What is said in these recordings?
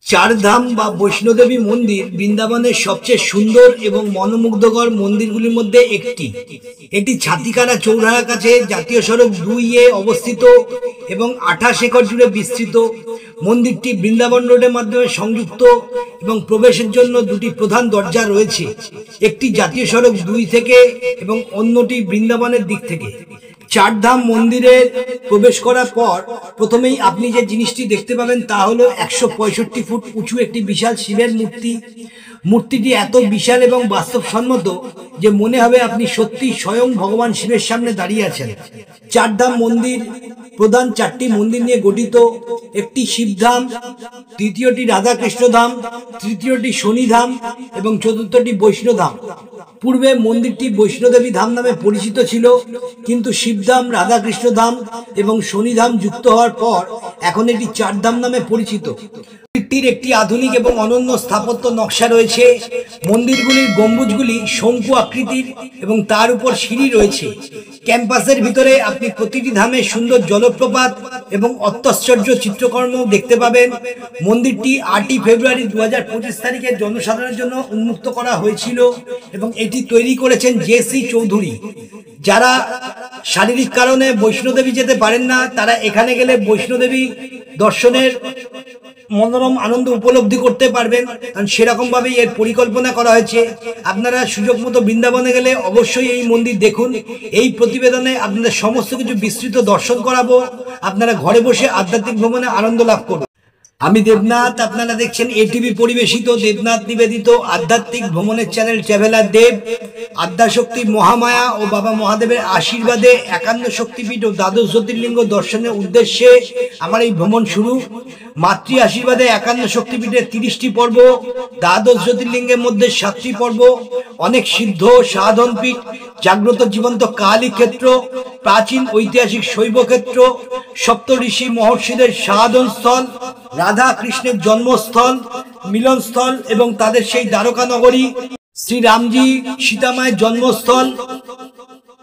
চারধাম বা বৈষ্ণোদেবী মন্দির বৃন্দাবনের সবচেয়ে সুন্দর এবং মনোমুগ্ধকর মন্দিরগুলির মধ্যে একটি। এটি ছাতিকারা চৌরাহার কাছে জাতীয় সড়ক 2 এ অবস্থিত এবং 28 একর জুড়ে বিস্তৃত। মন্দিরটি বৃন্দাবন রোডের মাধ্যমে সংযুক্ত এবং প্রবেশের জন্য দুটি প্রধান দরজা রয়েছে, একটি জাতীয় সড়ক 2 থেকে এবং অন্যটি বৃন্দাবনের দিক থেকে। চারধাম মন্দিরে প্রবেশ করার পর প্রথমেই আপনি যে জিনিসটি দেখতে পাবেন তা হলো 165 ফুট উঁচু একটি বিশাল শিবের মূর্তি। মূর্তিটি এত বিশাল এবং বাস্তবসম্মত যে মনে হবে আপনি সত্যি স্বয়ং ভগবান শিবের সামনে দাঁড়িয়ে আছেন। চারধাম মন্দির প্রধান 4টি মন্দির নিয়ে গঠিত। একটি শিবধাম, দ্বিতীয়টি রাধাকৃষ্ণ ধাম, তৃতীয়টি শনিধাম এবং চতুর্থটি বৈষ্ণোধাম। পূর্বে মন্দিরটি বৈষ্ণোদেবী ধাম নামে পরিচিত ছিল, কিন্তু শিবধাম, রাধাকৃষ্ণ ধাম এবং শনিধাম যুক্ত হওয়ার পর এখন এটি চারধাম নামে পরিচিত। মন্দিরটির একটি আধুনিক এবং অনন্য স্থাপত্য নকশা রয়েছে। মন্দিরগুলির গম্বুজগুলি শঙ্কু আকৃতির এবং তার উপর সিঁড়ি রয়েছে। ক্যাম্পাসের ভিতরে আপনি প্রতিটি ধামে সুন্দর জলপ্রপাত এবং অত্যাশ্চর্য চিত্রকর্ম দেখতে পাবেন। মন্দিরটি 8 ফেব্রুয়ারি 2025 তারিখে জনসাধারণের জন্য উন্মুক্ত করা হয়েছিল এবং এটি তৈরি করেছেন জে.সি. চৌধুরী। যারা শারীরিক কারণে বৈষ্ণোদেবী যেতে পারেন না, তারা এখানে গেলে বৈষ্ণোদেবী দর্শনের মনোরম আনন্দ উপলব্ধি করতে পারবেন, কারণ সেরকম ভাবেই এর পরিকল্পনা করা হয়েছে। আপনারা সুযোগ মতো বৃন্দাবনে গেলে অবশ্যই এই মন্দির দেখুন। এই প্রতিবেদনে আপনাদের সমস্ত কিছু বিস্তৃত দর্শন করাবো, আপনারা ঘরে বসে আধ্যাত্মিক ভ্রমণে আনন্দ লাভ করুন। আমি দেবনাথ, আপনারা দেখছেন এটিভি পরিবেশিত দেবনাথ নিবেদিত আধ্যাত্মিক ভ্রমণের চ্যানেল ট্রাভেলার দেব। আদ্যাশক্তি মহামায়া ও বাবা মহাদেবের আশীর্বাদে 51 শক্তিপীঠ ও 12 জ্যোতির্লিঙ্গ দর্শনের উদ্দেশ্যে আমার এই ভ্রমণ শুরু। মাতৃ আশীর্বাদে 51 শক্তিপীঠের 30টি পর্ব, 12 জ্যোতির্লিঙ্গের মধ্যে 7টি পর্ব, অনেক সিদ্ধ সাধন পীঠ, জাগ্রত জীবন্ত কালী ক্ষেত্র, প্রাচীন ঐতিহাসিক শৈব ক্ষেত্র, সপ্ত ঋষি মহর্ষিদের সাধন স্থল, রাধা কৃষ্ণের জন্মস্থল, মিলনস্থল এবং তাদের সেই দ্বারকা নগরী, শ্রীরামজি সীতামায়ের জন্মস্থল,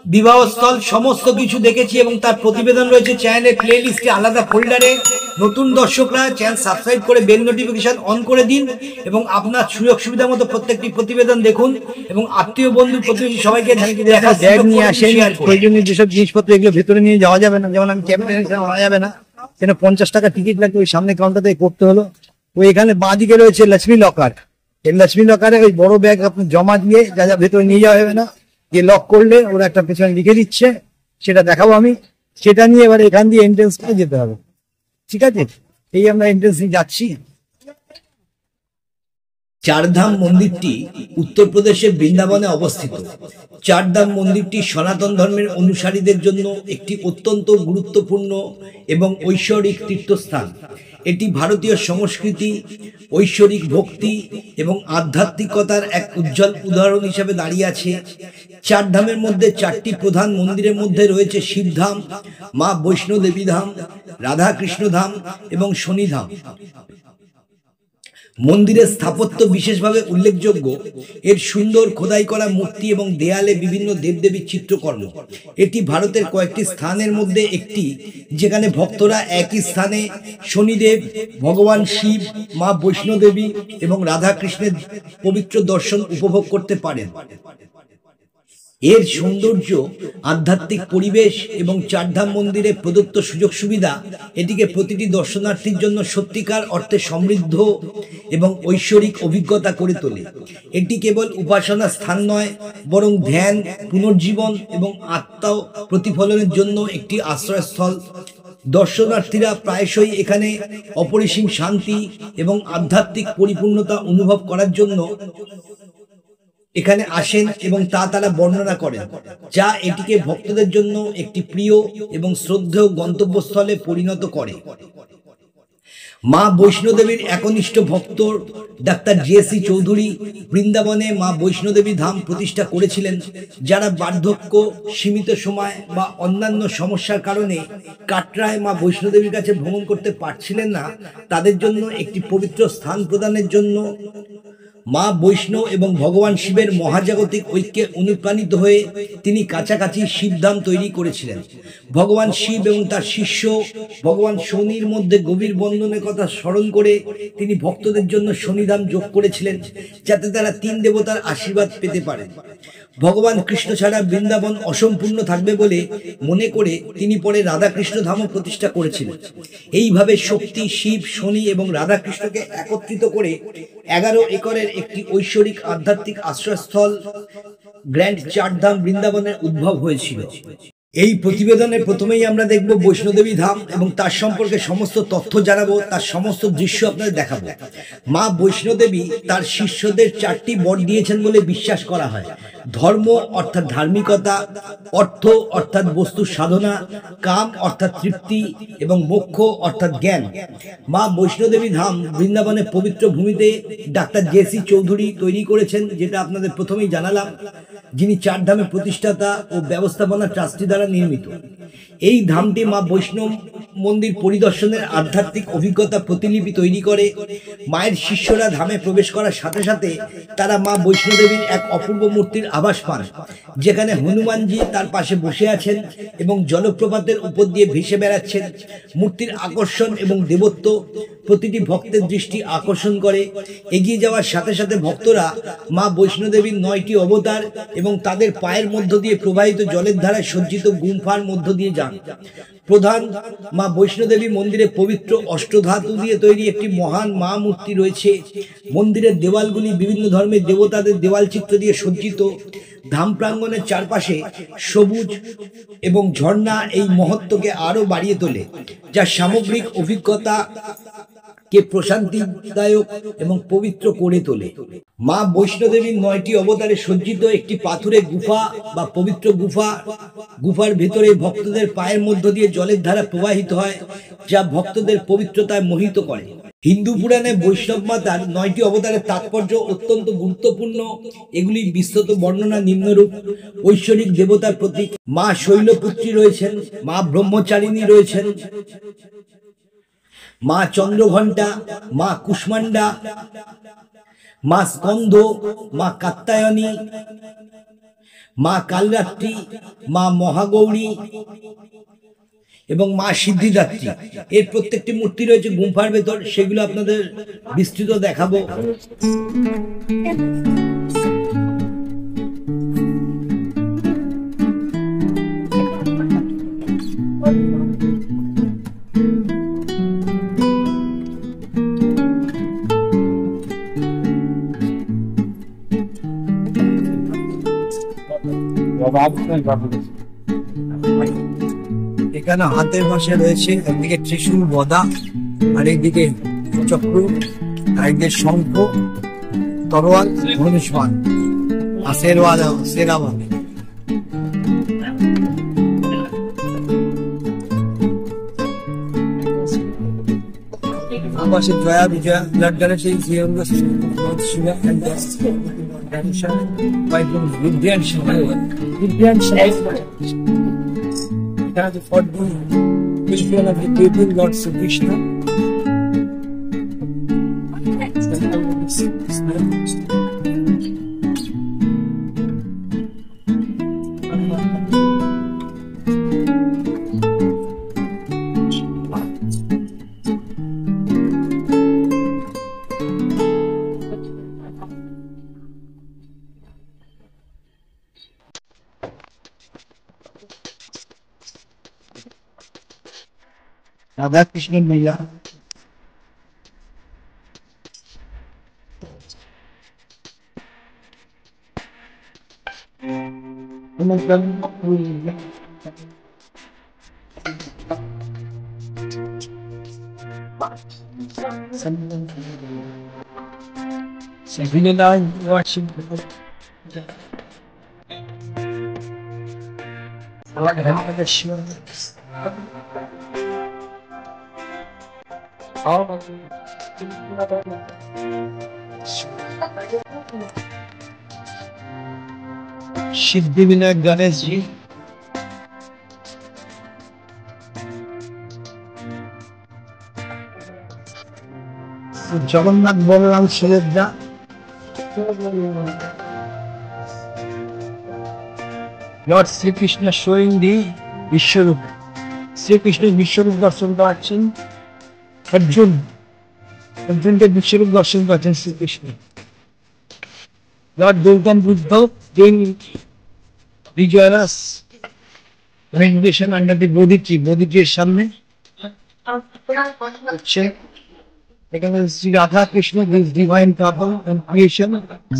বিবাহস্থল, সমস্ত কিছু দেখেছি এবং তার প্রতিবেদন রয়েছে চ্যানেলের প্লে লিস্টে আলাদা ফোল্ডারে। নতুন দর্শকরা চ্যানেল সাবস্ক্রাইব করে বেল নোটিফিকেশন অন করে দিন এবং আপনার সুযোগ সুবিধা মতো প্রত্যেকটি প্রতিবেদন দেখুন এবং আত্মীয় বন্ধু প্রতিবেশী সবাইকে ব্যাগ নিয়ে আসেন। প্রয়োজনীয় যেসব জিনিসপত্র এগুলো ভেতরে নিয়ে যাওয়া যাবে না, যেমন আমি ক্যামেরা নেওয়া যাবে না, কেন 50 টাকা টিকিট লাগবে, ওই সামনে কাউন্টারে করতে হলো। ওই এখানে বাঁদিকে রয়েছে লক্ষ্মী লকার। এই লক্ষ্মী লকারে ওই বড় ব্যাগ আপনি জমা দিয়ে যা যা ভেতরে নিয়ে যাওয়া হবে না, যে লক করলে ওরা একটা পেছনে লিখে দিচ্ছে, সেটা দেখাবো আমি। সেটা নিয়ে এবার এখান দিয়ে এন্ট্রেন্স করে যেতে হবে, ঠিক আছে? এই আমরা এন্ট্রেন্স নিয়ে যাচ্ছি। চারধাম মন্দিরটি উত্তরপ্রদেশের বৃন্দাবনে অবস্থিত। চারধাম মন্দিরটি সনাতন ধর্মের অনুসারীদের জন্য একটি অত্যন্ত গুরুত্বপূর্ণ এবং ঐশ্বরিক তীর্থস্থান। এটি ভারতীয় সংস্কৃতি, ঐশ্বরিক ভক্তি এবং আধ্যাত্মিকতার এক উজ্জ্বল উদাহরণ হিসেবে দাঁড়িয়ে আছে। চারধামের মধ্যে 4টি প্রধান মন্দিরের মধ্যে রয়েছে শিবধাম, মা বৈষ্ণোদেবী ধাম, রাধাকৃষ্ণ ধাম এবং শনিধাম। মন্দিরের স্থাপত্য বিশেষভাবে উল্লেখযোগ্য। এর সুন্দর খোদাই করা মূর্তি এবং দেয়ালে বিভিন্ন দেবদেবীর চিত্রকর্ম। এটি ভারতের কয়েকটি স্থানের মধ্যে একটি, যেখানে ভক্তরা একই স্থানে শনিদেব, ভগবান শিব, মা বৈষ্ণোদেবী এবং রাধাকৃষ্ণের পবিত্র দর্শন উপভোগ করতে পারেন। এর সৌন্দর্য, আধ্যাত্মিক পরিবেশ এবং চারধাম মন্দিরে প্রদত্ত সুযোগ সুবিধা এটিকে প্রতিটি দর্শনার্থীর জন্য সত্যিকার অর্থে সমৃদ্ধ এবং ঐশ্বরিক অভিজ্ঞতা করে তোলে। এটি কেবল উপাসনা স্থান নয়, বরং ধ্যান, পুনর্জীবন এবং আত্মা প্রতিফলনের জন্য একটি আশ্রয়স্থল। দর্শনার্থীরা প্রায়শই এখানে অপরিসীম শান্তি এবং আধ্যাত্মিক পরিপূর্ণতা অনুভব করার জন্য এখানে আসেন এবং তারা বর্ণনা করেন, যা এটিকে ভক্তদের জন্য একটি প্রিয় এবং শ্রদ্ধেয় গন্তব্যস্থলে পরিণত করে। মা বৈষ্ণোদেবীর একনিষ্ঠ ভক্ত ডাক্তার জে.সি. চৌধুরী বৃন্দাবনে মা বৈষ্ণোদেবী ধাম প্রতিষ্ঠা করেছিলেন। যারা বার্ধক্য, সীমিত সময় বা অন্যান্য সমস্যার কারণে কাটরায় মা বৈষ্ণোদেবীর কাছে ভ্রমণ করতে পারছিলেন না, তাদের জন্য একটি পবিত্র স্থান প্রদানের জন্য মা বৈষ্ণব এবং ভগবান শিবের মহাজাগতিক ঐক্যে অনুপ্রাণিত হয়ে তিনি কাছাকাছি শিবধাম তৈরি করেছিলেন। ভগবান শিব এবং তার শিষ্য ভগবান শনির মধ্যে গভীর বন্ধনের কথা স্মরণ করে তিনি ভক্তদের জন্য শনিধাম যোগ করেছিলেন, যাতে তারা তিন দেবতার আশীর্বাদ পেতে পারেন। ভগবান কৃষ্ণ ছাড়া বৃন্দাবন অসম্পূর্ণ থাকবে বলে মনে করে তিনি পরে রাধাকৃষ্ণ ধামও প্রতিষ্ঠা করেছিলেন। এইভাবে শক্তি, শিব, শনি এবং রাধাকৃষ্ণকে একত্রিত করে 11 একরের একটি ঐশ্বরিক আধ্যাত্মিক আশ্রয়স্থল গ্র্যান্ড চারধাম বৃন্দাবনের উদ্ভব হয়েছিল। এই প্রতিবেদনে প্রথমেই আমরা দেখব বৈষ্ণোদেবী ধাম এবং তার সম্পর্কে সমস্ত তথ্য জানাবো, তার সমস্ত দৃশ্য আপনাদের দেখাবো। মা বৈষ্ণোদেবী তার শিষ্যদের 4টি বর দিয়েছেন বলে বিশ্বাস করা হয়। ধর্ম অর্থাৎ ধার্মিকতা, অর্থ অর্থাৎ বস্তুর সাধনা, কাম অর্থাৎ তৃপ্তি এবং মোক্ষ অর্থাৎ জ্ঞান। মা বৈষ্ণোদেবী ধাম বৃন্দাবনের পবিত্র ভূমিতে ডাক্তার জে.সি. চৌধুরী তৈরি করেছেন, যেটা আপনাদের প্রথমেই জানালাম, যিনি চারধামের প্রতিষ্ঠাতা ও ব্যবস্থাপনা ট্রাস্টি দ্বারা নির্মিত। এই ধামটি মা বৈষ্ণব মন্দির পরিদর্শনের আধ্যাত্মিক অভিজ্ঞতা প্রতিলিপি তৈরি করে। মায়ের শিষ্যরা ধামে প্রবেশ করার সাথে সাথে তারা মা বৈষ্ণোদেবীর এক অপূর্ব মূর্তির আভাস পান, যেখানে হনুমানজি তার পাশে বসে আছেন এবং জলপ্রপাতের উপর দিয়ে ভেসে বেড়াচ্ছেন। মূর্তির আকর্ষণ এবং দেবত্ব প্রতিটি ভক্তের দৃষ্টি আকর্ষণ করে। এগিয়ে যাওয়ার সাথে সাথে ভক্তরা মা বৈষ্ণোদেবীর 9টি অবতার এবং তাদের পায়ের মধ্য দিয়ে প্রবাহিত জলের ধারায় সজ্জিত গুম্ফার মধ্য দিয়ে যান। প্রধান মা বৈষ্ণোদেবী মন্দিরে পবিত্র অষ্টধাতু দিয়ে তৈরি একটি মহান মা মূর্তি রয়েছে। মন্দিরের দেওয়ালগুলি বিভিন্ন ধর্মের দেবতাদের দেওয়াল চিত্র দিয়ে সজ্জিত। ধাম প্রাঙ্গণের চারপাশে সবুজ এবং ঝর্ণা এই মহত্বকে আরো বাড়িয়ে তোলে, যা সামগ্রিক অভিজ্ঞতা কে প্রশান্তিদায়ক এবং পবিত্র করে তোলে। মা বৈষ্ণোদেবীর 9টি অবতারে সজ্জিত একটি পাথুরে গুফা বা পবিত্র গুফার ভেতরে ভক্তদের পায়ের মধ্য দিয়ে জলের ধারা প্রবাহিত হয়, যা ভক্তদের পবিত্রতায় মোহিত করে। হিন্দু পুরাণে বৈষ্ণব মাতার 9টি অবতারের তাৎপর্য অত্যন্ত গুরুত্বপূর্ণ। এগুলির বিস্তৃত বর্ণনা নিম্নরূপ: ঐশ্বরিক দেবতার প্রতীক মা শৈলপুত্রী রয়েছেন, মা ব্রহ্মচারিণী রয়েছেন, মা চন্দ্রঘণ্টা, মা কুষ্মান্ডা, মা স্কন্ধ, মা কাত্যায়নী, মা কালরাত্রি, মা মহাগৌরী এবং মা সিদ্ধিদাত্রী। এর প্রত্যেকটি মূর্তি রয়েছে গুম্ফার ভেতর, সেগুলো আপনাদের বিস্তৃত দেখাবো। এখানে হাতের পাশে রয়েছে একদিকে ত্রিশূল, গদা, আর একদিকে চক্র, একদিকে শঙ্খ, তরোয়াল, ধনুষ্মান, আশীর্বাদ, সেরাবাদ। পাশে Jaya Vijaya blood donation Shiva for which one of the people Lord Krishna Radha Krishna मैया watching Siddhi Vinayak Ganesh ji, Jagannath Balram Subhadra, Lord Sri Krishna showing the Vishwarup. Sri Krishna Vishwarup darshan পাচ্ছেন অর্জুন। অর্জুনকে বিশ্বরূপ দর্শন পাচ্ছেন Shrikrishna. Lord Gautam Buddha doing vigorous meditation under the Bodhi tree. Bodhi tree এর সামনে হচ্ছে এখানে Shri Radha Krishna, this divine couple and creation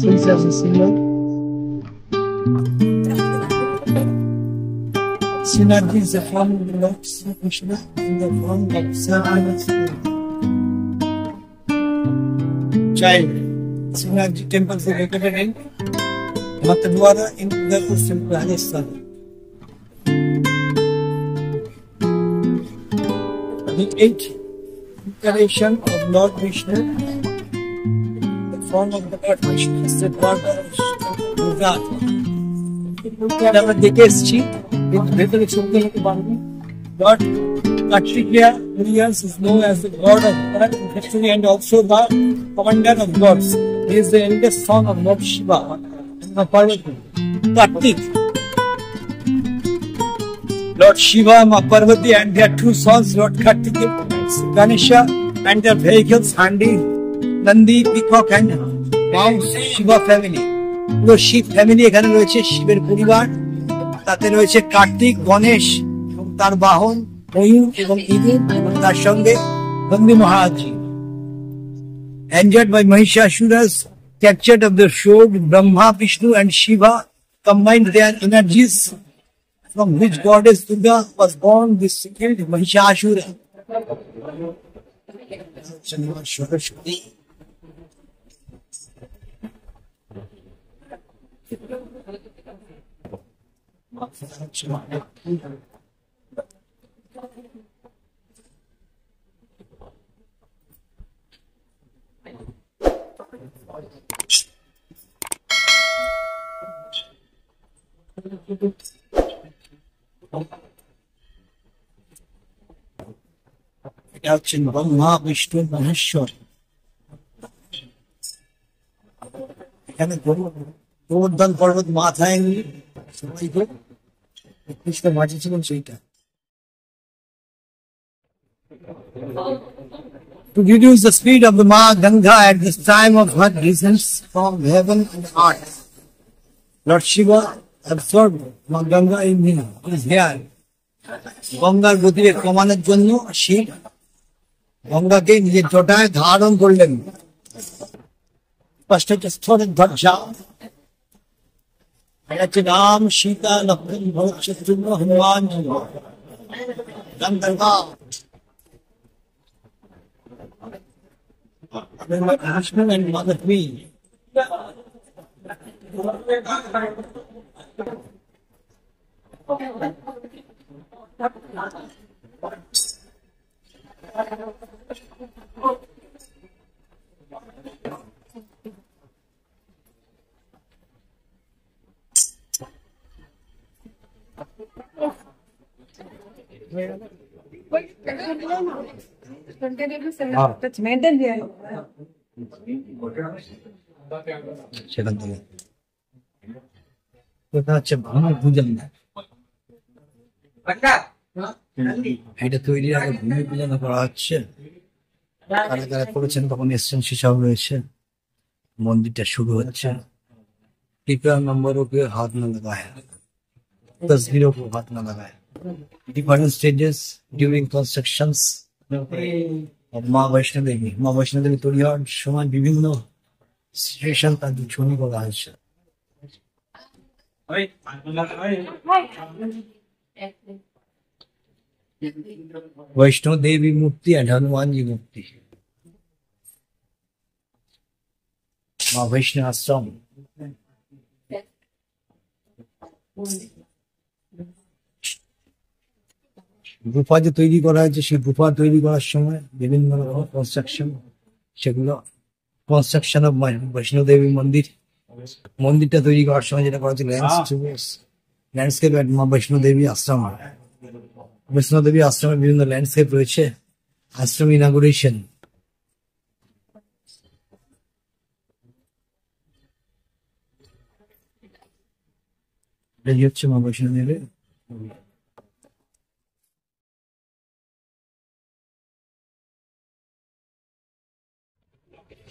since as a symbol. Synergy is the form of the Lord Sri Krishna in the form of servant child. Synergy temples are located in Matadwara in Udaipur, Rajasthan. The eighth incarnation of Lord Vishnu, the form of the Lord Vishnu is the God of Durga. আমরা দেখে এসেছি ভেতরে চলতে হতে পারবে। God Kartikeya is known as the god of history and also the commander of gods. He is the eldest son of Lord Shiva and Parvati. Kartik, Lord Shiva, Ma Parvati and their two sons, Lord Kartikeya, Ganesha, and their vehicles, Handi, Nandi, Peacock and Mount Shiva family. পুরো Shiva family এখানে রয়েছে, শিবের পরিবার। তাতে রয়েছে কার্তিক, গণেশ এবং তার বাহন ময়ূর এবং ইঁদুর এবং তার সঙ্গে Nandi মহারাজজি। Injured by Mahishasuras, captured of the sword, Brahma, Vishnu and Shiva combined their energies, from which goddess Durga was born this second Mahishasura. এটা হচ্ছেন ব্রহ্মা, বিষ্ণু, মহেশ্বর। এখানে গোবর্ধন পর্বত মাথায় নিয়ে সবাইকে কৃষ্ণ মাঝে ছিলেন সেইটা। To reduce the speed of the Ma Ganga at this time of her descent from heaven and earth, Lord Shiva absorbed Ma Ganga in his hair. গঙ্গার গতিকে কমানোর জন্য শিব গঙ্গাকে নিজের জটায় ধারণ করলেন। স্থলের ধ্বজা Ram, Sita, Lakshman, Bharat, Shatrughan, Hanuman, গন্ধর্বা, Krishna and Mother Queen. সেখান থেকে কোথা হচ্ছে ভূমি পূজন। এটা তৈরির আগে ভূমি পূজন করা হচ্ছে। কারা কারা করেছেন তখন এসছেন সেসব রয়েছে। মন্দিরটা শুরু হচ্ছে। कृपया नंबरों के हाथ न लगाए, तस्वीरों को हाथ न लगाए। Different stages during constructions of মা বৈষ্ণব দেবী। মা বৈষ্ণব দেবী তৈরি হওয়ার সময় বিভিন্ন সিচুয়েশন তাদের ছবি করা হয়েছে। वैष्णो देवी मूर्ति एंड हनुमान जी मूर्ति। माँ वैष्णो आश्रम গুফা যে তৈরি করা হয়েছে, সেই গুফা তৈরি করার সময় বিভিন্ন রকম কনস্ট্রাকশন, সেগুলো কনস্ট্রাকশন অফ বৈষ্ণো দেবী মন্দির। মন্দিরটা তৈরি করার সময় যেটা করা হচ্ছে ল্যান্ডস্কেপ মা বৈষ্ণো দেবী আশ্রম। বৈষ্ণো দেবী আশ্রমের বিভিন্ন ল্যান্ডস্কেপ রয়েছে। আশ্রম ইনাগুরেশন এই হচ্ছে মা বৈষ্ণব দেবীর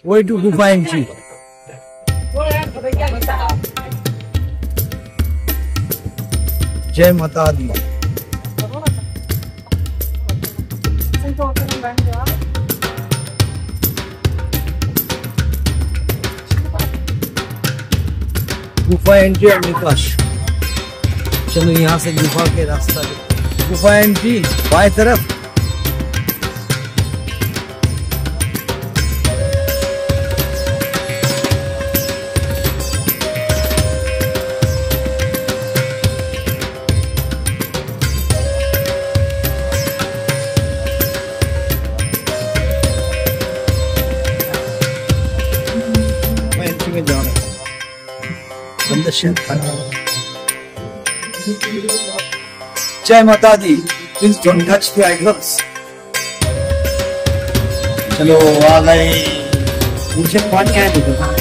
ওই টু গুফা এন্ট্রি। जय माता दी। गुफा एंट्री और निकास। चलो यहाँ से गुफा के रास्ता, गुफा एंट्री बाएं तरफ। में जाना जय माता दी। Please don't touch the idols. चलो आ गए, मुझे पानी आया देखो।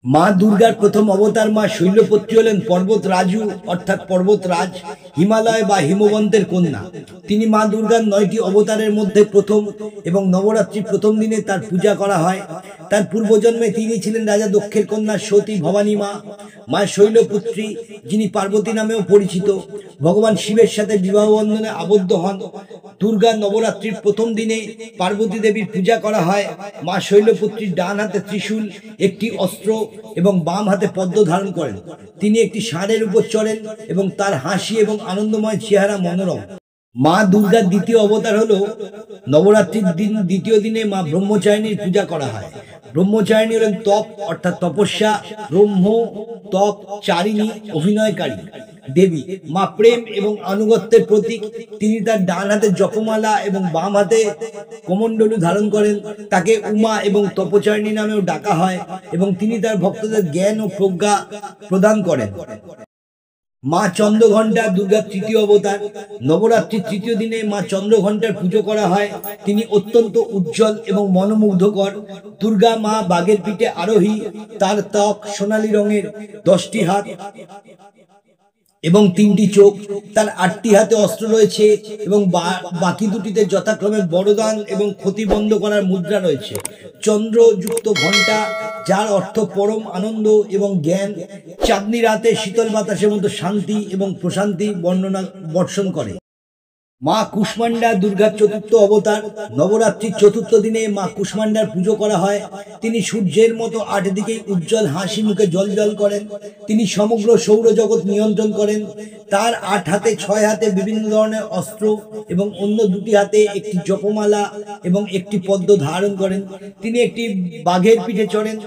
মা দুর্গার প্রথম অবতার মা শৈলপুত্রী হলেন পর্বত রাজু অর্থাৎ পর্বতরাজ, হিমালয় বা হিমবন্তের কন্যা। তিনি মা দুর্গার 9টি অবতারের মধ্যে প্রথম এবং নবরাত্রির প্রথম দিনে তার পূজা করা হয়। তার পূর্বজন্মে তিনি ছিলেন রাজা দক্ষের কন্যা সতী ভবানী মা। মা শৈলপুত্রী, যিনি পার্বতী নামেও পরিচিত, ভগবান শিবের সাথে বিবাহ বন্ধনে আবদ্ধ হন। দুর্গা নবরাত্রির প্রথম দিনে পার্বতী দেবীর পূজা করা হয়। মা শৈলপুত্রীর ডান হাতে ত্রিশূল, একটি অস্ত্র এবং বাম হাতে পদ্ম ধারণ করেন। তিনি একটি ষাঁড়ের উপর চড়েন এবং তার হাসি এবং আনন্দময় চেহারা মনোরম। মা দুর্গার দ্বিতীয় অবতার হলো নবরাত্রির দিন দ্বিতীয় দিনে মা ব্রহ্মচারিণীর পূজা করা হয়। ব্রহ্মচারিণী হলেন তপ অর্থাৎ তপস্যা, ব্রহ্ম তপ চারিণী অভিনয়কারী দেবী। মা প্রেম এবং আনুগত্যের প্রতীক। তিনি তার ডান হাতে জপমালা এবং বাম হাতে কমণ্ডলু ধারণ করেন। তাকে উমা এবং তপচারিণী নামেও ডাকা হয় এবং তিনি তার ভক্তদের জ্ঞান ও প্রজ্ঞা প্রদান করেন। মা চন্দ্রঘণ্টা দুর্গার তৃতীয় অবতার। নবরাত্রির তৃতীয় দিনে মা চন্দ্রঘণ্টার পুজো করা হয়। তিনি অত্যন্ত উজ্জ্বল এবং মনোমুগ্ধকর। দুর্গা মা বাঘের পিঠে আরোহী। তার ত্বক সোনালী রঙের, 10টি হাত এবং 3টি চোখ। তার 8টি হাতে অস্ত্র রয়েছে এবং বাকি দুটিতে যথাক্রমে বরদান এবং ক্ষতি বন্ধ করার মুদ্রা রয়েছে। চন্দ্রযুক্ত ঘণ্টা, যার অর্থ পরম আনন্দ এবং জ্ঞান। চাঁদনি রাতে শীতল বাতাসের মতো শান্তি এবং প্রশান্তি বর্ষণ করে। মা কুষ্মান্ডা দুর্গার চতুর্থ অবতার। নবরাত্রির চতুর্থ দিনে মা কুষ্মান্ডার পুজো করা হয়। তিনি সূর্যের মতো 8 দিকেই উজ্জ্বল হাসি মুখে জ্বলজ্বল করেন। তিনি সমগ্র সৌরজগৎ নিয়ন্ত্রণ করেন। তার 8 হাতে 6 হাতে বিভিন্ন ধরনের অস্ত্র এবং অন্য 2টি হাতে একটি জপমালা এবং একটি পদ্ম ধারণ করেন। তিনি একটি বাঘের পিঠে চড়েন।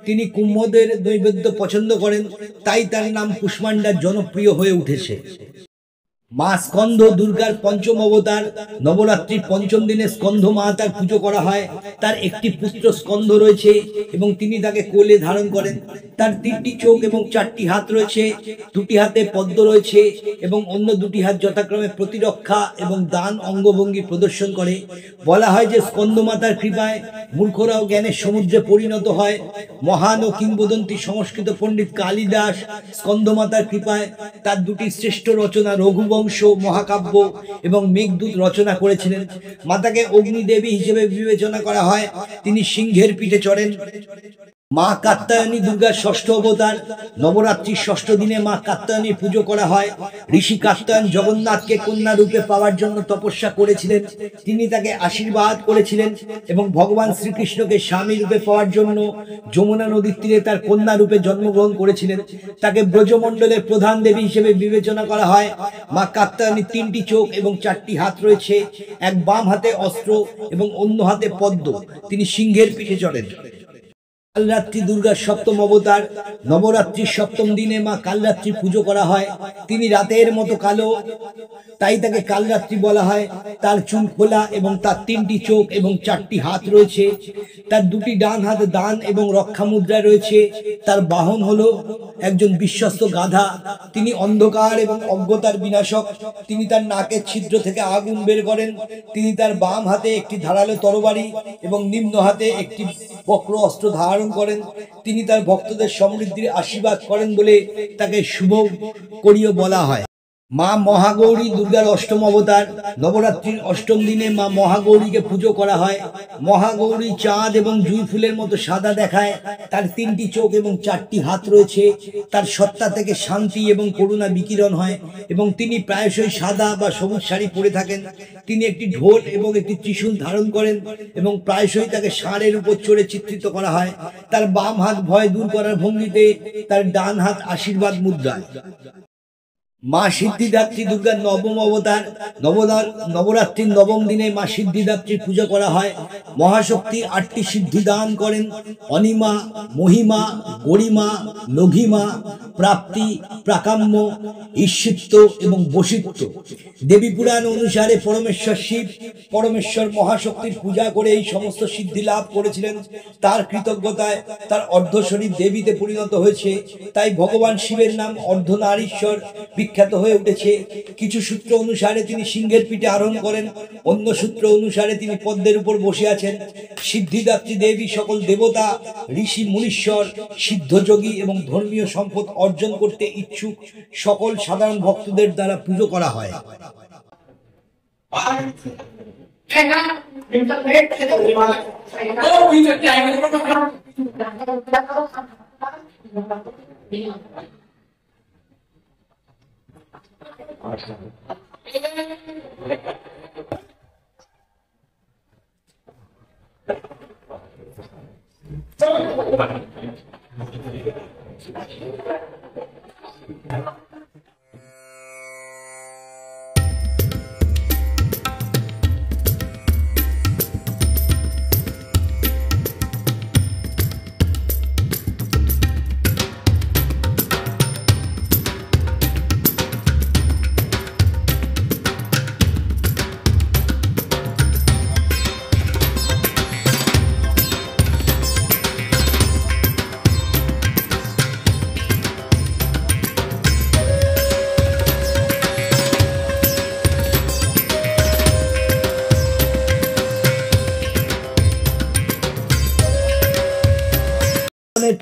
তিনি কুম্ভদের নৈবেদ্য পছন্দ করেন, তাই তার নাম কুষ্মান্ডা জনপ্রিয় হয়ে উঠেছে। মা স্কন্ধ দুর্গার পঞ্চম অবতার। নবরাত্রির পঞ্চম দিনে স্কন্ধ মাতার পুজো করা হয়। তার একটি পুত্র স্কন্ধ রয়েছে এবং তিনি তাকে কোলে ধারণ করেন। তার 3টি চোখ এবং 4টি হাত রয়েছে। 2টি হাতে পদ্ম রয়েছে এবং অন্য 2টি হাত যথাক্রমে প্রতিরক্ষা এবং দান অঙ্গভঙ্গি প্রদর্শন করে। বলা হয় যে স্কন্ধ মাতার কৃপায় মূর্খরাও জ্ঞানের সমুদ্রে পরিণত হয়। মহান ও কিংবদন্তি সংস্কৃত পণ্ডিত কালিদাস স্কন্ধ মাতার কৃপায় তার 2টি শ্রেষ্ঠ রচনা রঘুবংশ মহাকাব্য এবং মেঘদূত রচনা করেছিলেন। মাতাকে অগ্নিদেবী হিসেবে বিবেচনা করা হয়। তিনি সিংহের পিঠে চড়েন। মা কাত্যায়নী দুর্গার ষষ্ঠ অবতার। নবরাত্রির ষষ্ঠ দিনে মা কাত্যায়নীর পুজো করা হয়। ঋষি কাত্যায়ন জগন্নাথকে কন্যা রূপে পাওয়ার জন্য তপস্যা করেছিলেন। তিনি তাকে আশীর্বাদ করেছিলেন এবং ভগবান শ্রীকৃষ্ণকে স্বামী রূপে পাওয়ার জন্য যমুনা নদীর তীরে তার কন্যা রূপে জন্মগ্রহণ করেছিলেন। তাকে ব্রজমণ্ডলের প্রধান দেবী হিসেবে বিবেচনা করা হয়। মা কাত্যায়নীর 3টি চোখ এবং 4টি হাত রয়েছে। এক বাম হাতে অস্ত্র এবং অন্য হাতে পদ্ম। তিনি সিংহের পিঠে চড়েন। কালরাত্রি দুর্গার সপ্তম অবতার। নবরাত্রির সপ্তম দিনে মা কালরাত্রি পুজো করা হয়। তিনি রাতের মতো কালো, তাই তাকে কালরাত্রি বলা হয়। তার চুল খোলা এবং তার 3টি চোখ এবং 4টি হাত রয়েছে। তার 2টি ডান হাতে দান এবং রক্ষা মুদ্রা রয়েছে। তার বাহন হলো একজন বিশ্বস্ত গাধা। তিনি অন্ধকার এবং অজ্ঞতার বিনাশক। তিনি তার নাকের ছিদ্র থেকে আগুন বের করেন। তিনি তার বাম হাতে একটি ধারালো তরবারি এবং নিম্ন হাতে একটি বক্র অস্ত্র ধারণ করেন। তিনি তার ভক্তদের সমৃদ্ধির আশীর্বাদ করেন বলে তাকে শুভ করিও বলা হয়। মা মহাগৌরী দুর্গার অষ্টম অবতার। নবরাত্রির অষ্টম দিনে মা মহাগৌরীকে পুজো করা হয়। মহাগৌরী চাঁদ এবং জুঁই ফুলের মতো সাদা দেখায়। তার 3টি চোখ এবং 4টি হাত রয়েছে। তার সত্তা থেকে শান্তি এবং করুণা বিকিরণ হয় এবং তিনি প্রায়শই সাদা বা সবুজ শাড়ি পরে থাকেন। তিনি একটি ঢোল এবং একটি ত্রিশূল ধারণ করেন এবং প্রায়শই তাকে ষাঁড়ের উপর চড়ে চিত্রিত করা হয়। তার বাম হাত ভয় দূর করার ভঙ্গিতে, তার ডান হাত আশীর্বাদ মুদ্রায়। মা সিদ্ধিদাত্রী দুর্গার নবম অবতার। নবরাত্রির নবম দিনে মা সিদ্ধিদাত্রীর পুজো করা হয়। মহাশক্তি 8টি সিদ্ধি দান করেন: অনিমা, মহিমা, গরিমা, লঘিমা, প্রাপ্তি, প্রাকাম্য, ঈশিত্ব এবং বশিত্ব। দেবী পুরাণ অনুসারে পরমেশ্বর শিব পরমেশ্বর মহাশক্তির পূজা করে এই সমস্ত সিদ্ধি লাভ করেছিলেন। তার কৃতজ্ঞতায় তার অর্ধশরীর দেবীতে পরিণত হয়েছে। তাই ভগবান শিবের নাম অর্ধনারীশ্বর বিখ্যাত হয়ে উঠেছে। কিছু সূত্র অনুসারে তিনি সিংহের পিঠে আরোহণ করেন, অন্য সূত্র অনুসারে তিনি পদ্মের উপর বসে আছেন। সিদ্ধিদাত্রী দেবী সকল দেবতা, ঋষি, মুনীশ্বর, সিদ্ধযোগী এবং ধর্মীয় সম্পদ অর্জন করতে ইচ্ছুক সকল সাধারণ ভক্তদের দ্বারা পুজো করা হয়।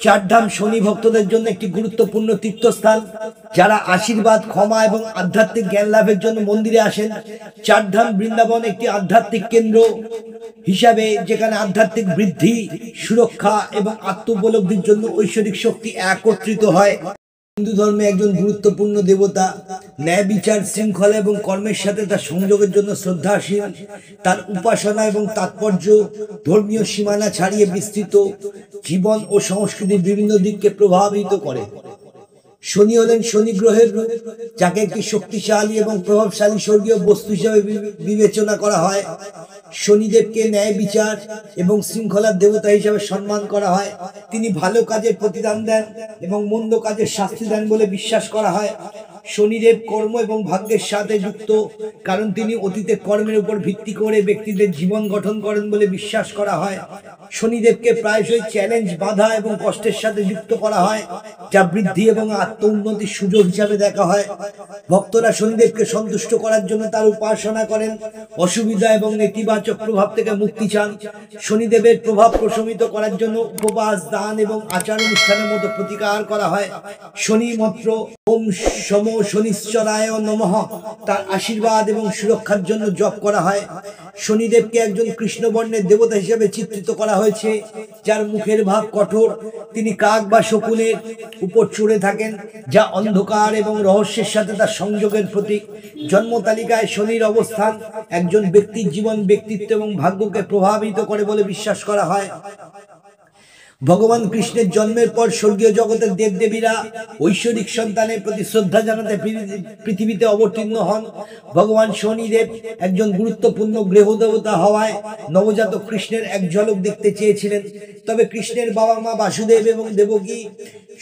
চারধাম শনি ভক্তদের জন্য একটি গুরুত্বপূর্ণ তীর্থস্থান। যারা আশীর্বাদ, ক্ষমা এবং আধ্যাত্মিক জ্ঞান লাভের জন্য মন্দিরে আসেন। চারধাম বৃন্দাবন একটি আধ্যাত্মিক কেন্দ্র হিসাবে, যেখানে আধ্যাত্মিক বৃদ্ধি, সুরক্ষা এবং আত্ম উপলব্ধির জন্য ঐশ্বরিক শক্তি একত্রিত হয়। হিন্দু ধর্মে একজন গুরুত্বপূর্ণ দেবতা, ন্যায় বিচার, শৃঙ্খলা এবং কর্মের সাথে তার সংযোগের জন্য শ্রদ্ধাশীল। তার উপাসনা এবং তাৎপর্য ধর্মীয় সীমানা ছাড়িয়ে বিস্তৃত, জীবন ও সংস্কৃতির বিভিন্ন দিককে প্রভাবিত করে। শনি হলেন শনি গ্রহের রূপ, যাকে একটি শক্তিশালী এবং প্রভাবশালী স্বর্গীয় বস্তু হিসেবে বিবেচনা করা হয়। শনিদেবকে ন্যায় বিচার এবং শৃঙ্খলার দেবতা হিসেবে সম্মান করা হয়। তিনি ভালো কাজের প্রতিদান দেন এবং মন্দ কাজের শাস্তি দেন বলে বিশ্বাস করা হয়। শনিদেব কর্ম এবং ভাগ্যের সাথে যুক্ত, কারণ তিনি অতীতে কর্মের উপর ভিত্তি করে ব্যক্তিদের জীবন গঠন করেন বলে বিশ্বাস করা হয়। শনিদেবকে প্রায়শই চ্যালেঞ্জ, বাধা এবং কষ্টের সাথে যুক্ত করা হয়, যা বৃদ্ধি এবং আত্ম উন্নতির সুযোগ হিসাবে দেখা হয়। ভক্তরা শনিদেবকে সন্তুষ্ট করার জন্য তার উপাসনা করেন, অসুবিধা এবং নেতিবাচক প্রভাব থেকে মুক্তি চান। শনিদেবের প্রভাব প্রশমিত করার জন্য উপবাস, দান এবং আচার অনুষ্ঠানের মতো প্রতিকার করা হয়। শনি মন্ত্র ওম সম শনিশ্চরায় নমঃ তার আশীর্বাদ এবং সুরক্ষার জন্য জপ করা হয়। শনিদেবকে একজন কৃষ্ণবর্ণের দেবতা হিসেবে চিত্রিত করা হয়েছে, যার মুখের ভাব কঠোর। তিনি কাক বা শকুনের উপর চড়ে থাকেন, যা অন্ধকার এবং রহস্যের সাথে তার সংযোগের প্রতীক। জন্ম তালিকায় শনির অবস্থান একজন ব্যক্তির জীবন, ব্যক্তিত্ব এবং ভাগ্যকে প্রভাবিত করে বলে বিশ্বাস করা হয়। ভগবান কৃষ্ণের জন্মের পর স্বর্গীয় জগতের দেবদেবীরা ঐশ্বরিক সন্তানের প্রতি শ্রদ্ধা জানাতে পৃথিবীতে অবতীর্ণ হন। ভগবান শনিদেব একজন গুরুত্বপূর্ণ গ্রহদেবতা হওয়ায় নবজাতক কৃষ্ণের এক ঝলক দেখতে চেয়েছিলেন। তবে কৃষ্ণের বাবা মা বাসুদেব এবং দেবকী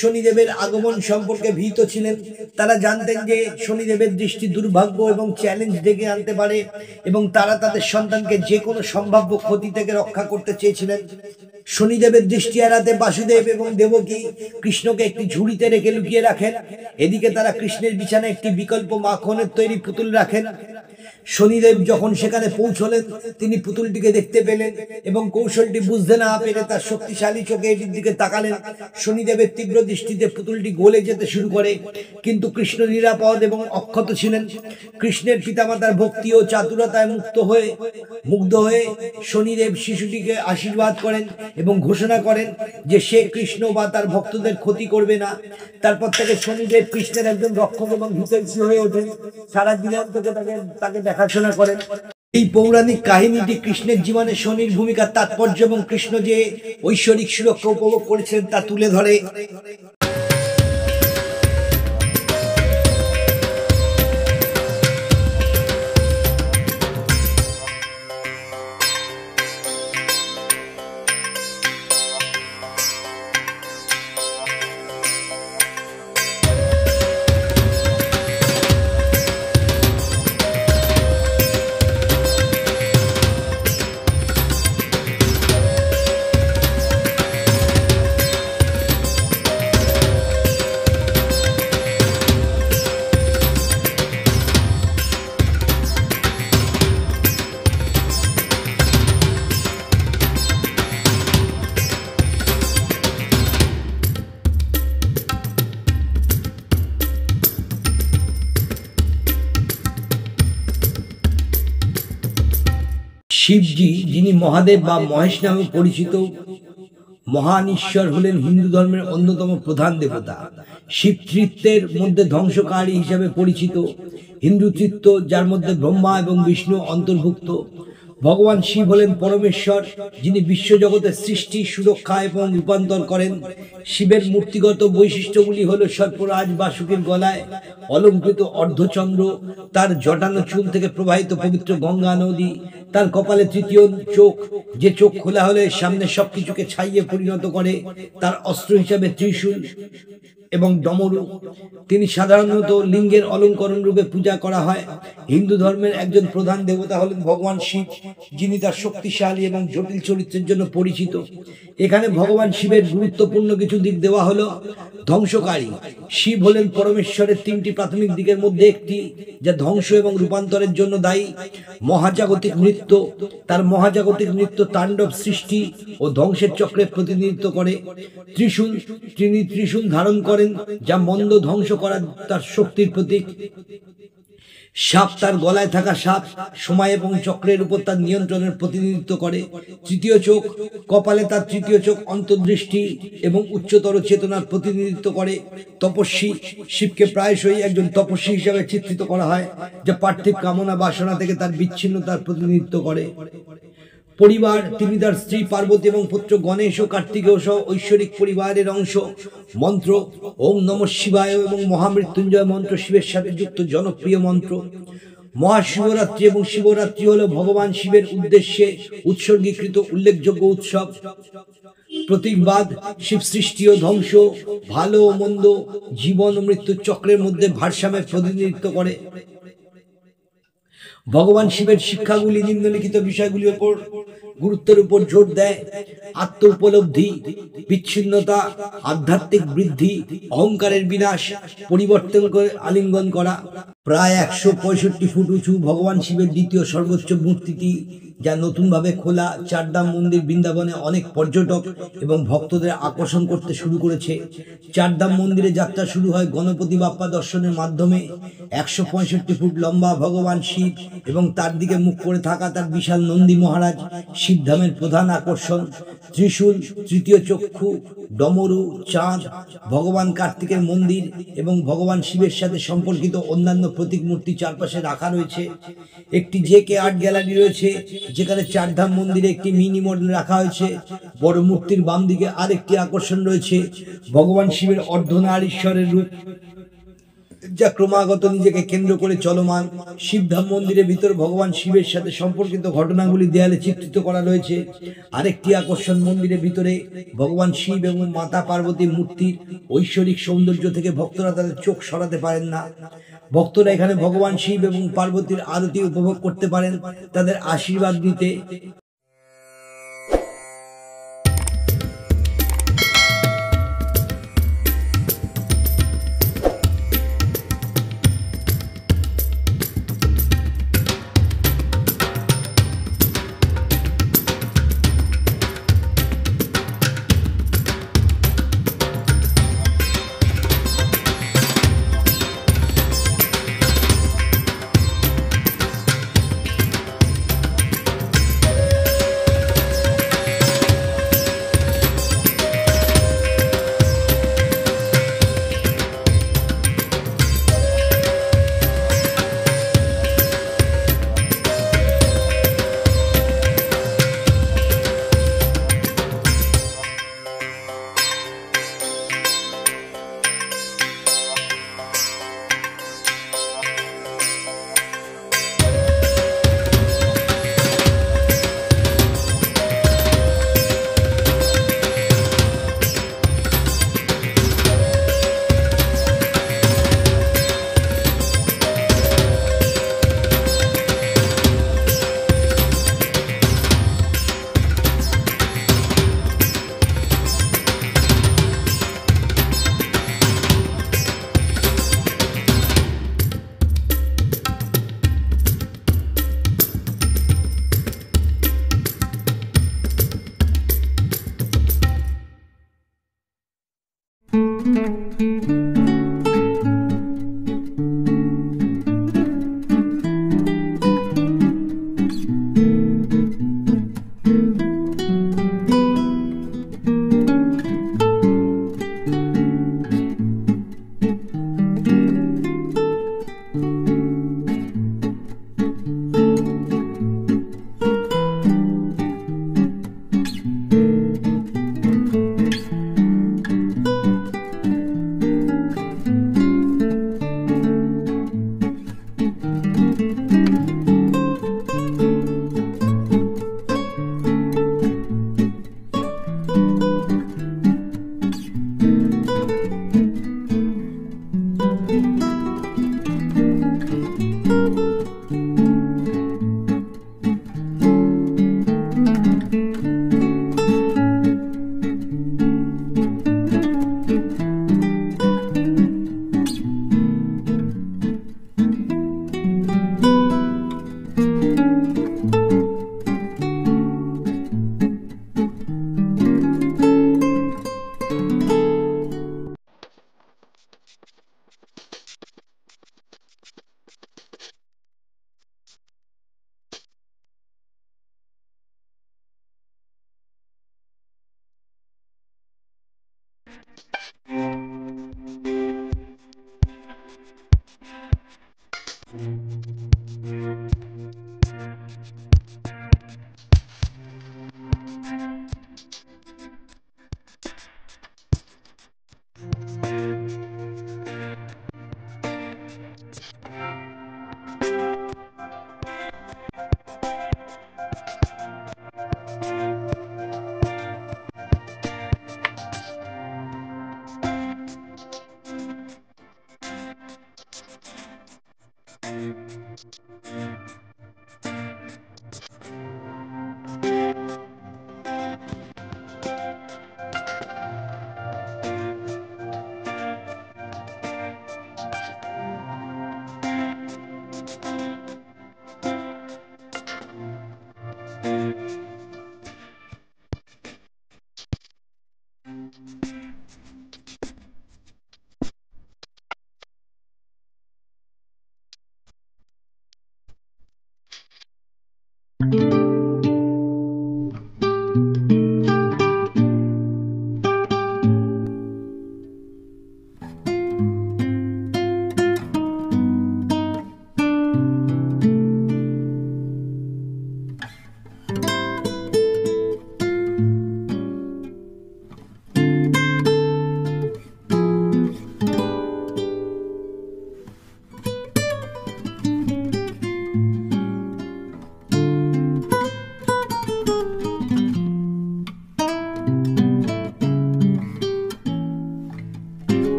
শনিদেবের আগমন সম্পর্কে ভীত ছিলেন। তারা জানতেন যে শনিদেবের দৃষ্টি দুর্ভাগ্য এবং চ্যালেঞ্জ ডেকে আনতে পারে এবং তারা তাদের সন্তানকে যে কোনো সম্ভাব্য ক্ষতি থেকে রক্ষা করতে চেয়েছিলেন। শনিদেবের দৃষ্টি এড়াতে বাসুদেব এবং দেবকী কৃষ্ণকে একটি ঝুড়িতে রেখে লুকিয়ে রাখেন। এদিকে তারা কৃষ্ণের বিছানায় একটি বিকল্প মাখনের তৈরি পুতুল রাখেন। শনিদেব যখন সেখানে পৌঁছলেন তিনি পুতুলটিকে দেখতে পেলেন এবং কৌশলটি বুঝতে না পেরে তার শক্তিশালী চোখে এটির দিকে তাকালেন। শনিদেবের তীব্র দৃষ্টিতে পুতুলটি গলে যেতে শুরু করে, কিন্তু কৃষ্ণ নিরাপদ এবং অক্ষত ছিলেন। কৃষ্ণের পিতামাতার ভক্তি ও চাতুরতায় মুগ্ধ হয়ে শনিদেব শিশুটিকে আশীর্বাদ করেন এবং ঘোষণা করেন যে সে কৃষ্ণ বা তার ভক্তদের ক্ষতি করবে না। তারপর থেকে শনিদেব কৃষ্ণের একজন রক্ষক এবং হিতৈষী হয়ে ওঠেন। সারা জীবন থেকে তাকে দেখাশোনা করেন। এই পৌরাণিক কাহিনীটি কৃষ্ণের জীবনে শনির ভূমিকার তাৎপর্য এবং কৃষ্ণ যে ঐশ্বরিক সুরক্ষা উপভোগ করেছিলেন তা তুলে ধরে। শিবজি, যিনি মহাদেব বা মহেশ নামে পরিচিত মহান ঈশ্বর, হলেন হিন্দু ধর্মের অন্যতম প্রধান দেবতা। শিব তৃত্বের মধ্যে ধ্বংসকারী হিসাবে পরিচিত। হিন্দু তৃত্ব, যার মধ্যে ব্রহ্মা এবং বিষ্ণু অন্তর্ভুক্ত। ভগবান শিব হলেন পরমেশ্বর, যিনি বিশ্বজগতের সৃষ্টি, সুরক্ষা এবং রূপান্তর করেন। শিবের মূর্তিগত বৈশিষ্ট্যগুলি হল সর্পরাজ বাসুকীর গলায় অলঙ্কৃত অর্ধচন্দ্র, তার জটানো চুল থেকে প্রবাহিত পবিত্র গঙ্গা নদী, তার কপালে তৃতীয় চোখ, যে চোখ খোলা হলে সামনে সবকিছুকে ছাইয়ে পরিণত করে, তার অস্ত্র হিসাবে ত্রিশূল এবং ডমরু। তিনি সাধারণত লিঙ্গের অলঙ্করণ রূপে পূজা করা হয়। হিন্দু ধর্মের একজন প্রধান দেবতা হলেন ভগবান শিব, যিনি তার শক্তিশালী এবং জটিল চরিত্রের জন্য পরিচিত। এখানে ভগবান শিবের গুরুত্বপূর্ণ কিছু দিক দেওয়া হলো। ধ্বংসকারী শিব হলেন পরমেশ্বরের তিনটি প্রাথমিক দিকের মধ্যে একটি, যা ধ্বংস এবং রূপান্তরের জন্য দায়ী। মহাজাগতিক নৃত্য, তার মহাজাগতিক নৃত্য তাণ্ডব সৃষ্টি ও ধ্বংসের চক্রের প্রতিনিধিত্ব করে। ত্রিশূল, তিনি ত্রিশূল ধারণ করেন, যা মন্দ ধ্বংস করার তার শক্তির প্রতীক। সাপ, তার গলায় থাকা সাপ সময় এবং চক্রের উপর তার নিয়ন্ত্রণের প্রতিনিধিত্ব করে। তৃতীয় চোখ, কপালে তার তৃতীয় চোখ অন্তর্দৃষ্টি এবং উচ্চতর চেতনার প্রতিনিধিত্ব করে। তপস্বী, শিবকে প্রায়শই একজন তপস্বী হিসাবে চিত্রিত করা হয়, যা পার্থিব কামনা বাসনা থেকে তার বিচ্ছিন্নতার প্রতিনিধিত্ব করে। পরিবার, তিনি তার স্ত্রী পার্বতী এবং পুত্র গণেশ ও কার্তিকেয় সহ ঐশ্বরিক পরিবারের অংশ। মন্ত্র, ওম নমঃ শিবায় এবং মহামৃত্যুঞ্জয় মন্ত্র শিবের সাথে যুক্ত জনপ্রিয় মন্ত্র। মহাশিবরাত্রি এবং শিবরাত্রি হল ভগবান শিবের উদ্দেশ্যে উৎসর্গীকৃত উল্লেখযোগ্য উৎসব। প্রতীকবাদ, শিব সৃষ্টি ও ধ্বংস, ভালো ও মন্দ, জীবন ও মৃত্যুর চক্রের মধ্যে ভারসাম্যের প্রতিনিধিত্ব করে। ভগবান শিবের শিক্ষাগুলি নিম্নলিখিত বিষয়গুলির উপর গুরুত্বের উপর জোর দেয়: আত্ম উপলব্ধি, বিচ্ছিন্নতা, আধ্যাত্মিক বৃদ্ধি, অহংকারের বিনাশ, পরিবর্তন করে আলিঙ্গন করা। প্রায় 165 ফুট উঁচু ভগবান শিবের দ্বিতীয় সর্বোচ্চ মূর্তিটি, যা নতুনভাবে খোলা চারধাম মন্দির বৃন্দাবনে অনেক পর্যটক এবং ভক্তদের আকর্ষণ করতে শুরু করেছে। চারধাম মন্দিরে যাত্রা শুরু হয় গণপতি বাপ্পা দর্শনের মাধ্যমে। 165 ফুট লম্বা ভগবান শিব এবং তার দিকে মুখ করে থাকা তার বিশাল নন্দী মহারাজ শিবধামের প্রধান আকর্ষণ। ত্রিশূল, তৃতীয় চক্ষু, ডমরু, চাঁদ, ভগবান কার্তিকের মন্দির এবং ভগবান শিবের সাথে সম্পর্কিত অন্যান্য প্রতীক মূর্তি চারপাশে রাখা রয়েছে। একটি জেকে আর্ট গ্যালারি রয়েছে, যেখানে চারধাম মন্দিরে একটি মিনি মডেল রাখা হয়েছে। বড় মূর্তির বাম দিকে আরেকটি আকর্ষণ রয়েছে, ভগবান শিবের অর্ধনারীশ্বরের রূপ, যা ক্রমাগত নিজেকে কেন্দ্র করে চলমান। শিবধাম মন্দিরের ভিতর ভগবান শিবের সাথে সম্পর্কিত ঘটনাগুলি দেয়ালে চিত্রিত করা রয়েছে। আরেকটি আকর্ষণ, মন্দিরের ভিতরে ভগবান শিব এবং মাতা পার্বতী মূর্তির ঐশ্বরিক সৌন্দর্য থেকে ভক্তরা তাদের চোখ সরাতে পারেন না। ভক্তরা এখানে ভগবান শিব এবং পার্বতীর আরতি উপভোগ করতে পারেন, তাদের আশীর্বাদ নিতে।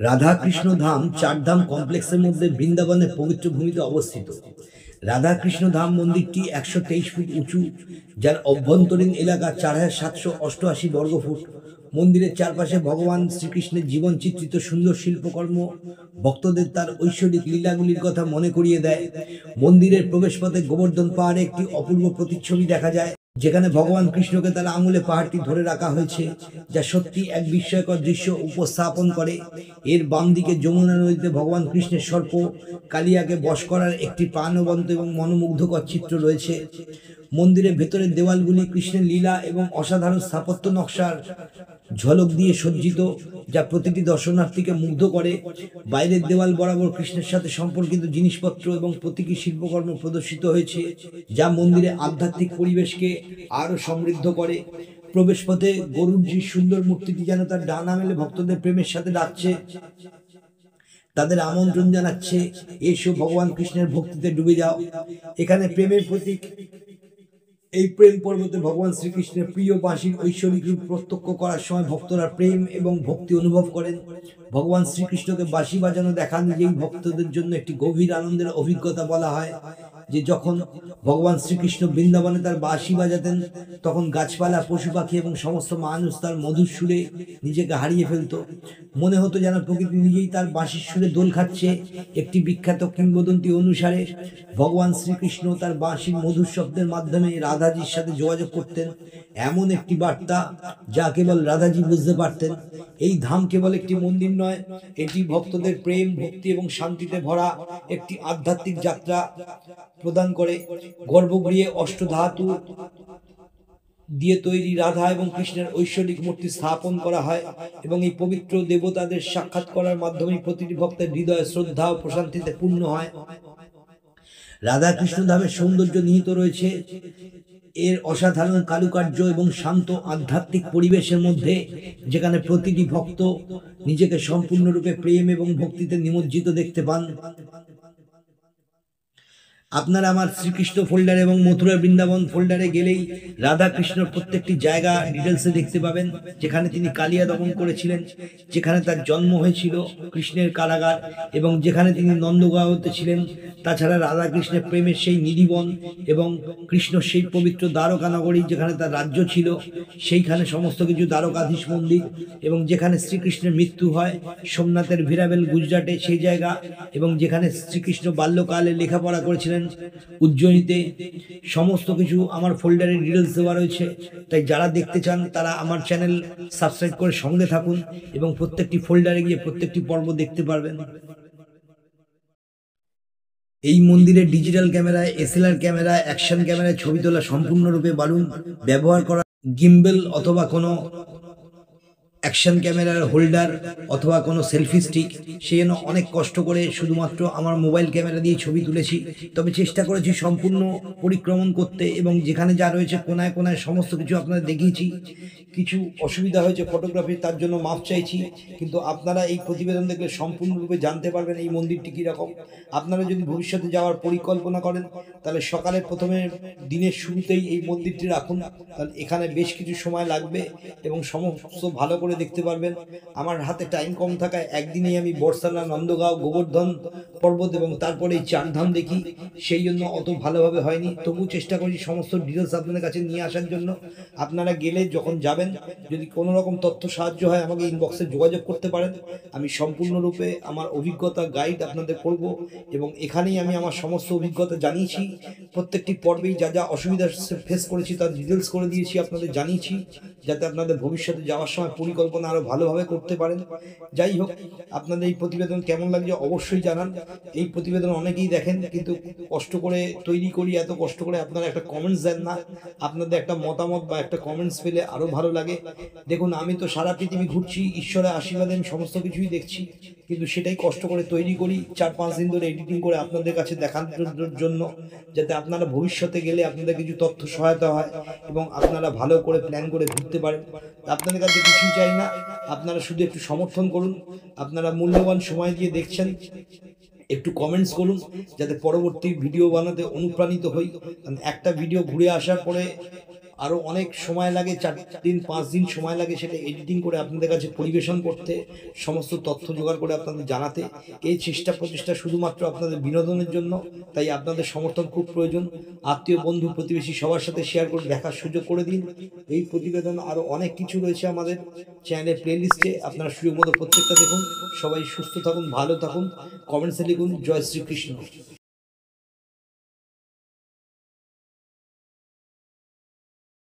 রাধা কৃষ্ণ ধাম চারধাম কমপ্লেক্সের মধ্যে বৃন্দাবনের পবিত্র ভূমিতে অবস্থিত। রাধা কৃষ্ণ ধাম মন্দিরটি 123 ফুট উঁচু, যার অভ্যন্তরীণ এলাকা 4788 বর্গফুট। মন্দিরের চারপাশে ভগবান শ্রীকৃষ্ণের জীবন চিত্রিত সুন্দর শিল্পকর্ম ভক্তদের তার ঐশ্বরিক লীলাগুলির কথা মনে করিয়ে দেয়। মন্দিরের প্রবেশপথে গোবর্ধন পাহাড়ে একটি অপূর্ব প্রতিচ্ছবি দেখা যায়, যেখানে ভগবান কৃষ্ণকে তার আঙুলে পাহাড়টি ধরে রাখা হয়েছে, যা সত্যি এক বিস্ময়কর দৃশ্য উপস্থাপন করে। এর বাম দিকে যমুনা নদীতে ভগবান কৃষ্ণের সর্প কালিয়াকে বশ করার একটি প্রাণবন্ত এবং মনোমুগ্ধকর চিত্র রয়েছে। মন্দিরের ভেতরের দেওয়ালগুলি কৃষ্ণের লীলা এবং অসাধারণ স্থাপত্য নকশার ঝলক দিয়ে সজ্জিত, যা প্রতিটি দর্শনার্থীকে মুগ্ধ করে। বাইরের দেওয়াল বরাবর কৃষ্ণের সাথে সম্পর্কিত জিনিসপত্র এবং প্রতীকী শিল্পকর্ম প্রদর্শিত হয়েছে, যা মন্দিরের আধ্যাত্মিক পরিবেশকে আরও সমৃদ্ধ করে। প্রবেশপথে গরুড়জির সুন্দর মূর্তিটি যেন তার ডানা মেলে ভক্তদের প্রেমের সাথে ডাকছে, তাদের আমন্ত্রণ জানাচ্ছে, এসো ভগবান কৃষ্ণের ভক্তিতে ডুবে যাও। এখানে প্রেমের প্রতীক এই প্রেম পর্বতে ভগবান শ্রীকৃষ্ণের প্রিয় বাঁশির ঐশ্বরিক রূপ প্রত্যক্ষ করার সময় ভক্তরা প্রেম এবং ভক্তি অনুভব করেন। ভগবান শ্রীকৃষ্ণকে বাঁশি বাজানো দেখা নিজেই ভক্তদের জন্য একটি গভীর আনন্দের অভিজ্ঞতা। বলা হয় যে যখন ভগবান শ্রীকৃষ্ণ বৃন্দাবনে তার বাঁশি বাজাতেন, তখন গাছপালা, পশু পাখি এবং সমস্ত মানুষ তার মধুর সুরে নিজেকে হারিয়ে ফেলত। মনে হতো যেন প্রকৃতি নিজেই তার বাঁশির সুরে দোল খাচ্ছে। একটি বিখ্যাত কিংবদন্তি অনুসারে ভগবান শ্রীকৃষ্ণ তার বাঁশির মধুর শব্দের মাধ্যমে রাধাজির সাথে যোগাযোগ করতেন, এমন একটি বার্তা যা কেবল রাধাজি বুঝতে পারতেন। এই ধাম কেবল একটি মন্দির নয়, এটি ভক্তদের প্রেম, ভক্তি এবং শান্তিতে ভরা একটি আধ্যাত্মিক যাত্রা প্রদান করে। গর্ভগৃহে অষ্টধাতু দিয়ে তৈরি রাধা এবং কৃষ্ণের ঐশ্বরিক মূর্তি স্থাপন করা হয় এবং এই পবিত্র দেবতাদের সাক্ষাৎ করার মাধ্যমে প্রতিটি ভক্তের হৃদয়ে শ্রদ্ধা ও প্রশান্তিতে পূর্ণ হয়। রাধা কৃষ্ণ ধামের সৌন্দর্য নিহিত রয়েছে এর অসাধারণ কারুকার্য এবং শান্ত আধ্যাত্মিক পরিবেশের মধ্যে, যেখানে প্রতিটি ভক্ত নিজেকে সম্পূর্ণরূপে প্রেম এবং ভক্তিতে নিমজ্জিত দেখতে পান। আপনারা আমার শ্রীকৃষ্ণ ফোল্ডার এবং মথুরা বৃন্দাবন ফোল্ডারে গেলেই রাধা কৃষ্ণর প্রত্যেকটি জায়গা ডিটেলসে দেখতে পাবেন, যেখানে তিনি কালিয়া দমন করেছিলেন, যেখানে তার জন্ম হয়েছিল কৃষ্ণের কারাগার, এবং যেখানে তিনি নন্দগাঁওতে ছিলেন। তাছাড়া রাধা কৃষ্ণের প্রেমের সেই নিধিবন এবং কৃষ্ণ সেই পবিত্র দ্বারকা নগরী যেখানে তার রাজ্য ছিল, সেইখানে সমস্ত কিছু দ্বারকাধীশ মন্দির, এবং যেখানে শ্রীকৃষ্ণের মৃত্যু হয় সোমনাথের ভিরাবেল গুজরাটে সেই জায়গা, এবং যেখানে শ্রীকৃষ্ণ বাল্যকালে লেখাপড়া করেছিলেন উজ্জয়িনীতে, সমস্ত কিছু আমার ফোল্ডারে ডিটেলস দেওয়া রয়েছে। তাই যারা দেখতে চান তারা আমার চ্যানেল সাবস্ক্রাইব করে সঙ্গে থাকুন এবং প্রত্যেকটি ফোল্ডারে গিয়ে প্রত্যেকটি পর্ব দেখতে পারবেন। এই মন্দিরে digital camera, SLR camera, action ক্যামেরায় ছবি তোলা সম্পূর্ণরূপে বারণ। ব্যবহার করা গিম্বেল অথবা কোনো অ্যাকশন ক্যামেরার হোল্ডার অথবা কোনো সেলফি স্টিক, সেই জন্য অনেক কষ্ট করে শুধুমাত্র আমার মোবাইল ক্যামেরা দিয়ে ছবি তুলেছি। তবে চেষ্টা করেছি সম্পূর্ণ পরিক্রমণ করতে, এবং যেখানে যা রয়েছে কোনায় কোনায় সমস্ত কিছু আপনাদের দেখিয়েছি। কিছু অসুবিধা হয়েছে ফটোগ্রাফি, তার জন্য মাপ চাইছি, কিন্তু আপনারা এই প্রতিবেদন দেখলে সম্পূর্ণরূপে জানতে পারবেন এই মন্দিরটি কীরকম। আপনারা যদি ভবিষ্যতে যাওয়ার পরিকল্পনা করেন তাহলে সকালে প্রথমে দিনের শুরুতেই এই মন্দিরটি রাখুন, কারণ এখানে বেশ কিছু সময় লাগবে এবং সমস্ত ভালো করে দেখতে পারবেন। আমার হাতে টাইম কম থাকায় একদিনেই আমি বর্ষানা, নন্দগাঁও, গোবর্ধন পর্বত এবং তারপরে এই চারধাম দেখি, সেই জন্য অত ভালোভাবে হয়নি। তবু চেষ্টা করি সমস্ত ডিটেলস আপনাদের কাছে নিয়ে আসার জন্য। আপনারা গেলে যখন যাবেন, যদি কোনো রকম তথ্য সাহায্য হয় আমাকে ইনবক্সে যোগাযোগ করতে পারেন। আমি সম্পূর্ণরূপে আমার অভিজ্ঞতা গাইড আপনাদের করব, এবং এখানেই আমি আমার সমস্ত অভিজ্ঞতা জানিয়েছি। প্রত্যেকটি পর্বেই যা যা অসুবিধা ফেস করেছি তার ডিটেলস করে দিয়েছি, আপনাদের জানিয়েছি, যাতে আপনাদের ভবিষ্যতে যাওয়ার সময় পরিকল্পনা আরও ভালোভাবে করতে পারেন। যাই হোক, আপনাদের এই প্রতিবেদন কেমন লাগছে অবশ্যই জানান। এই প্রতিবেদন অনেকেই দেখেন, কিন্তু কষ্ট করে তৈরি করি, এত কষ্ট করে আপনারা একটা কমেন্টস দেন না। আপনাদের একটা মতামত বা একটা কমেন্টস পেলে আরও ভালো লাগে। দেখুন, আমি তো সারা পৃথিবী ঘুরছি, ঈশ্বরের আশীর্বাদে আমি সমস্ত কিছুই দেখছি, কিন্তু সেটাই কষ্ট করে তৈরি করি 4-5 দিন ধরে এডিটিং করে আপনাদের কাছে দেখানোর জন্য, যাতে আপনারা ভবিষ্যতে গেলে আপনাদের কিছু তথ্য সহায়তা হয় এবং আপনারা ভালো করে প্ল্যান করে ঘুরতে পারেন। আপনাদের কাছে কিছুই চাই না, আপনারা শুধু একটু সমর্থন করুন। আপনারা মূল্যবান সময় দিয়ে দেখছেন, একটু কমেন্টস করুন যাতে পরবর্তী ভিডিও বানাতে অনুপ্রাণিত হই। কারণ একটা ভিডিও ঘুরে আসার পরে আরও অনেক সময় লাগে, 4 দিন 5 দিন সময় লাগে সেটা এডিটিং করে আপনাদের কাছে পরিবেশন করতে, সমস্ত তথ্য জোগাড় করে আপনাদের জানাতে। এই চেষ্টা প্রচেষ্টা শুধুমাত্র আপনাদের বিনোদনের জন্য, তাই আপনাদের সমর্থন খুব প্রয়োজন। আত্মীয় বন্ধু প্রতিবেশী সবার সাথে শেয়ার করে দেখার সুযোগ করে দিন। এই প্রতিবেদন আরও অনেক কিছু রয়েছে আমাদের চ্যানেলের প্লেলিস্টে, আপনারা সুযোগ মতো প্রত্যেকটা দেখুন। সবাই সুস্থ থাকুন, ভালো থাকুন, কমেন্টসে লিখুন জয় শ্রীকৃষ্ণ।